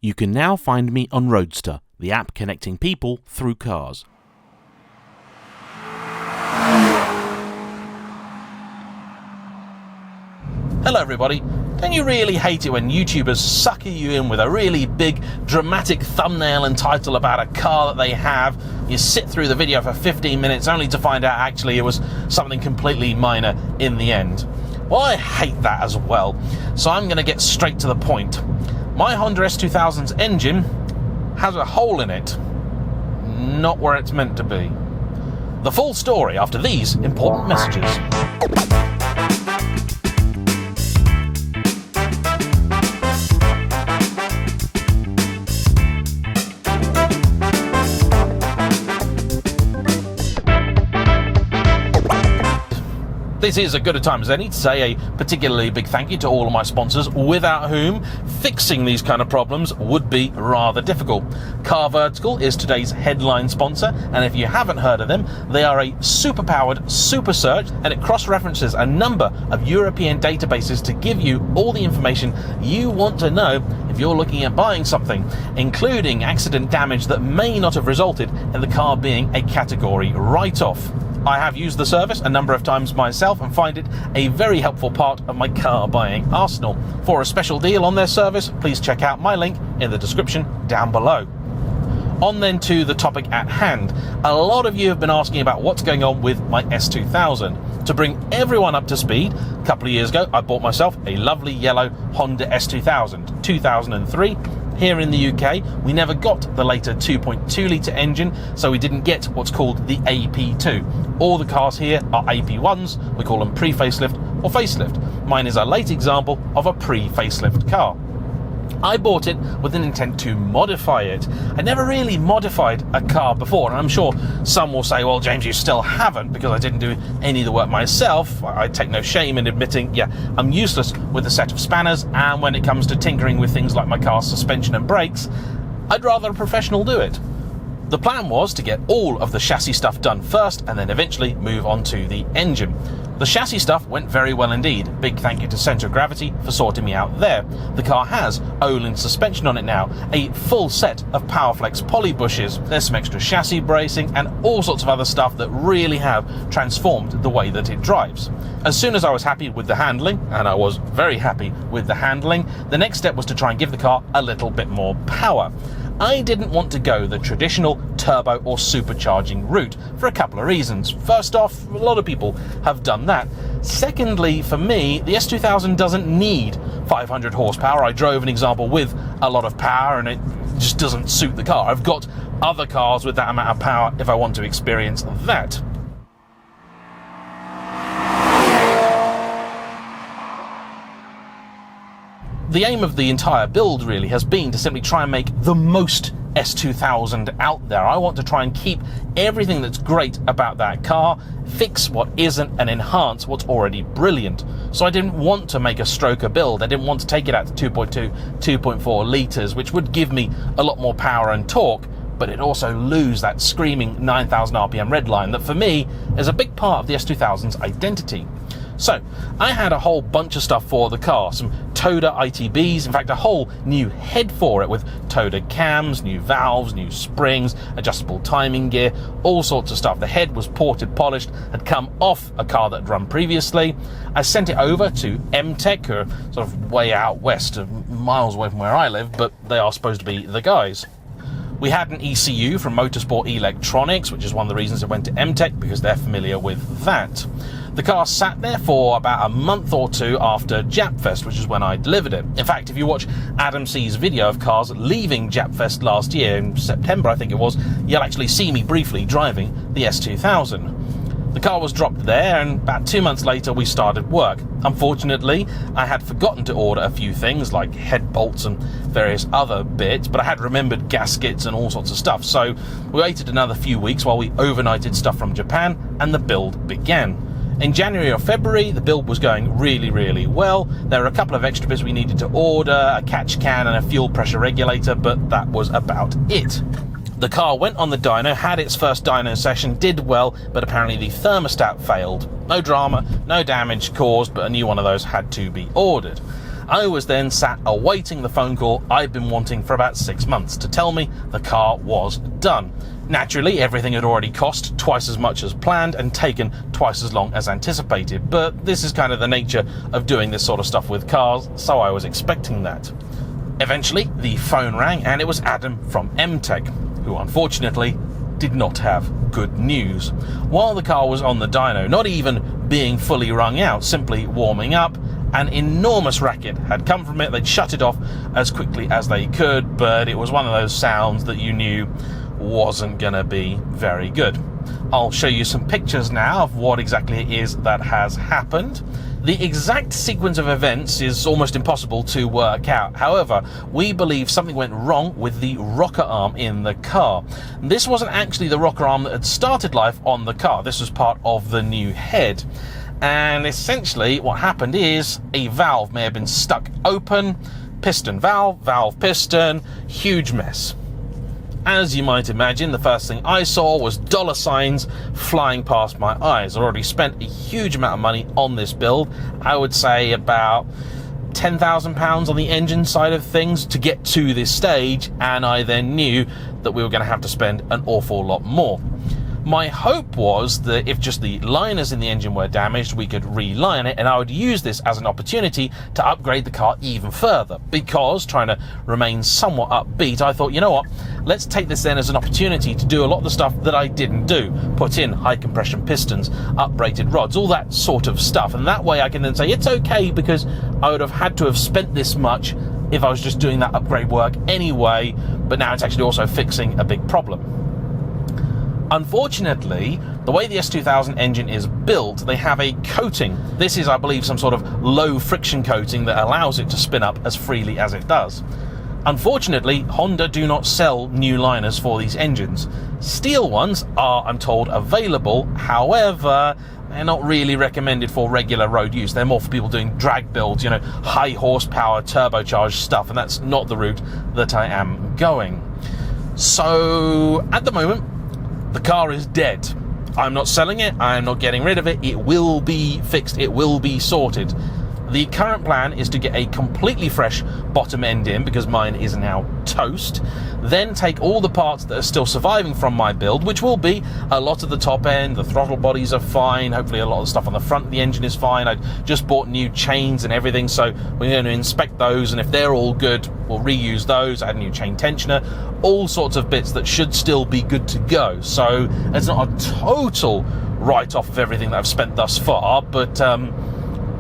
You can now find me on RoadStr, the app connecting people through cars. Hello everybody. Don't you really hate it when YouTubers sucker you in with a really big dramatic thumbnail and title about a car that they have? You sit through the video for 15 minutes only to find out actually it was something completely minor in the end. Well, I hate that as well, so I'm going to get straight to the point. My Honda S2000's engine has a hole in it, not where it's meant to be. The full story after these important messages. This is as good a time as any to say a particularly big thank you to all of my sponsors, without whom fixing these kind of problems would be rather difficult. Car Vertical is today's headline sponsor, and if you haven't heard of them, they are a super-powered super search, and it cross-references a number of European databases to give you all the information you want to know if you're looking at buying something, including accident damage that may not have resulted in the car being a category write-off. I have used the service a number of times myself and find it a very helpful part of my car buying arsenal. For a special deal on their service, please check out my link in the description down below. On then to the topic at hand. A lot of you have been asking about what's going on with my S2000. To bring everyone up to speed, a couple of years ago I bought myself a lovely yellow Honda S2000, 2003. Here in the UK, we never got the later 2.2 litre engine, so we didn't get what's called the AP2. All the cars here are AP1s, we call them pre-facelift or facelift. Mine is a late example of a pre-facelift car. I bought it with an intent to modify it. I never really modified a car before, and I'm sure some will say, well, James, you still haven't, because I didn't do any of the work myself. I take no shame in admitting, yeah, I'm useless with a set of spanners, and when it comes to tinkering with things like my car's suspension and brakes, I'd rather a professional do it. The plan was to get all of the chassis stuff done first, and then eventually move on to the engine. The chassis stuff went very well indeed. Big thank you to Centre of Gravity for sorting me out there. The car has Öhlins suspension on it now, a full set of Powerflex poly bushes. There's some extra chassis bracing and all sorts of other stuff that really have transformed the way that it drives. As soon as I was happy with the handling, and I was very happy with the handling, the next step was to try and give the car a little bit more power. I didn't want to go the traditional turbo or supercharging route for a couple of reasons. First off, a lot of people have done that. Secondly, for me, the S2000 doesn't need 500 horsepower. I drove an example with a lot of power and it just doesn't suit the car. I've got other cars with that amount of power if I want to experience that. The aim of the entire build really has been to simply try and make the most S2000 out there. I want to try and keep everything that's great about that car, fix what isn't, and enhance what's already brilliant. So I didn't want to make a stroker build. I didn't want to take it out to 2.2, 2.4 litres, which would give me a lot more power and torque, but it'd also lose that screaming 9,000 RPM red line that for me is a big part of the S2000's identity. So I had a whole bunch of stuff for the car, some Toda ITBs, in fact a whole new head for it with Toda cams, new valves, new springs, adjustable timing gear, all sorts of stuff. The head was ported, polished, had come off a car that had run previously. I sent it over to M-Tech, who are sort of way out west, miles away from where I live, but they are supposed to be the guys. We had an ECU from Motorsport Electronics, which is one of the reasons I went to M-Tech, because they're familiar with that. The car sat there for about a month or two after Japfest, which is when I delivered it. In fact, if you watch Adam C's video of cars leaving Japfest last year, in September I think it was, you'll actually see me briefly driving the S2000. The car was dropped there, and about 2 months later we started work. Unfortunately, I had forgotten to order a few things like head bolts and various other bits, but I had remembered gaskets and all sorts of stuff. So we waited another few weeks while we overnighted stuff from Japan, and the build began. In January or February, the build was going really, really well. There were a couple of extra bits we needed to order, a catch can and a fuel pressure regulator, but that was about it. The car went on the dyno, had its first dyno session, did well, but apparently the thermostat failed. No drama, no damage caused, but a new one of those had to be ordered. I was then sat awaiting the phone call I'd been wanting for about 6 months to tell me the car was done. Naturally, everything had already cost twice as much as planned and taken twice as long as anticipated, but this is kind of the nature of doing this sort of stuff with cars, so I was expecting that. Eventually, the phone rang and it was Adam from M-Tech, who unfortunately did not have good news. While the car was on the dyno, not even being fully wrung out, simply warming up, an enormous racket had come from it. They'd shut it off as quickly as they could, but it was one of those sounds that you knew wasn't gonna be very good. I'll show you some pictures now of what exactly it is that has happened. The exact sequence of events is almost impossible to work out. However, we believe something went wrong with the rocker arm in the car. This wasn't actually the rocker arm that had started life on the car. This was part of the new head. And essentially what happened is a valve may have been stuck open, piston valve, valve piston, huge mess. As you might imagine, the first thing I saw was dollar signs flying past my eyes. I already spent a huge amount of money on this build. I would say about £10,000 on the engine side of things to get to this stage, and I then knew that we were going to have to spend an awful lot more. My hope was that if just the liners in the engine were damaged, we could reline it, and I would use this as an opportunity to upgrade the car even further. Because, trying to remain somewhat upbeat, I thought, you know what, let's take this then as an opportunity to do a lot of the stuff that I didn't do. Put in high compression pistons, uprated rods, all that sort of stuff. And that way I can then say it's okay, because I would have had to have spent this much if I was just doing that upgrade work anyway, but now it's actually also fixing a big problem. Unfortunately, the way the S2000 engine is built, they have a coating. This is, I believe, some sort of low friction coating that allows it to spin up as freely as it does. Unfortunately, Honda do not sell new liners for these engines. Steel ones are, I'm told, available. However, they're not really recommended for regular road use. They're more for people doing drag builds, you know, high horsepower, turbocharged stuff, and that's not the route that I am going. So, at the moment, the car is dead. I'm not selling it, I'm not getting rid of it, it will be fixed, it will be sorted. The current plan is to get a completely fresh bottom end in, because mine is now toast, then take all the parts that are still surviving from my build, which will be a lot of the top end, the throttle bodies are fine, hopefully a lot of the stuff on the front of the engine is fine. I just bought new chains and everything, so we're going to inspect those, and if they're all good, we'll reuse those, add a new chain tensioner, all sorts of bits that should still be good to go. So it's not a total write-off of everything that I've spent thus far, but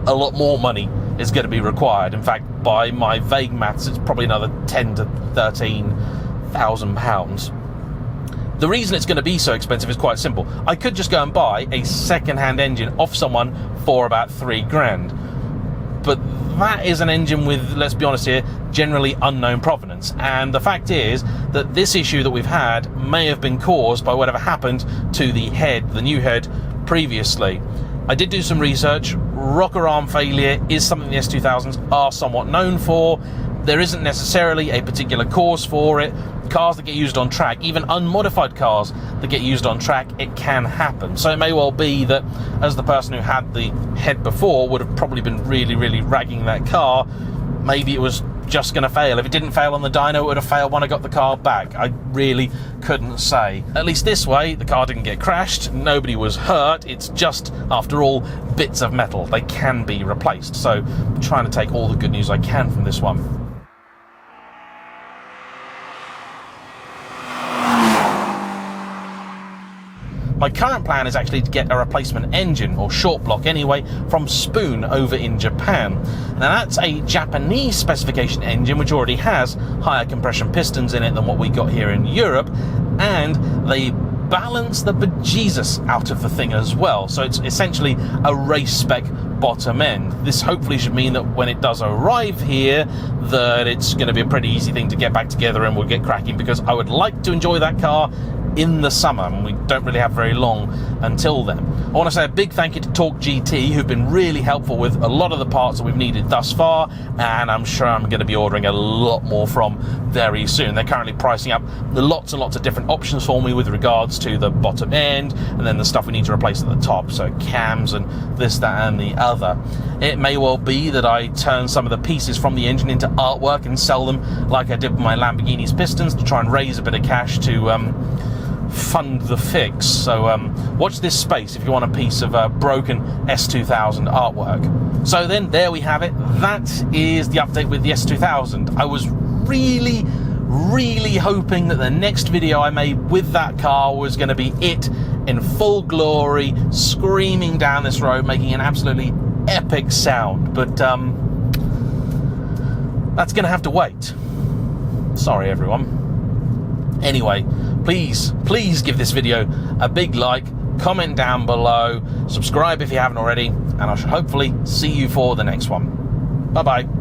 a lot more money is going to be required. In fact, by my vague maths, it's probably another £10,000 to £13,000. The reason it's going to be so expensive is quite simple. I could just go and buy a second-hand engine off someone for about £3,000. But that is an engine with, let's be honest here, generally unknown provenance. And the fact is that this issue that we've had may have been caused by whatever happened to the head, the new head, previously. I did do some research. Rocker arm failure is something the S2000s are somewhat known for. There isn't necessarily a particular cause for it. Cars that get used on track, even unmodified cars that get used on track, it can happen. So it may well be that, as the person who had the head before would have probably been really, really ragging that car, maybe it was just going to fail. If it didn't fail on the dyno, it would have failed when I got the car back. I really couldn't say. At least this way, the car didn't get crashed, nobody was hurt. It's just, after all, bits of metal. They can be replaced. So I'm trying to take all the good news I can from this one. My current plan is actually to get a replacement engine, or short block anyway, from Spoon over in Japan. Now that's a Japanese specification engine which already has higher compression pistons in it than what we got here in Europe, and they balance the bejesus out of the thing as well. So it's essentially a race spec bottom end. This hopefully should mean that when it does arrive here, that it's going to be a pretty easy thing to get back together and we'll get cracking, because I would like to enjoy that car in the summer, and we don't really have very long until then. I want to say a big thank you to Talk GT, who've been really helpful with a lot of the parts that we've needed thus far, and I'm sure I'm going to be ordering a lot more from very soon. They're currently pricing up lots and lots of different options for me with regards to the bottom end, and then the stuff we need to replace at the top, so cams and this, that and the other. It may well be that I turn some of the pieces from the engine into artwork and sell them like I did with my Lamborghini's pistons to try and raise a bit of cash to fund the fix. So watch this space if you want a piece of broken S2000 artwork. So then there we have it. That is the update with the S2000. I was really hoping that the next video I made with that car was going to be it in full glory, screaming down this road, making an absolutely epic sound, but that's going to have to wait. Sorry, everyone. Anyway, please give this video a big like, comment down below, subscribe if you haven't already, and I shall hopefully see you for the next one. Bye-bye.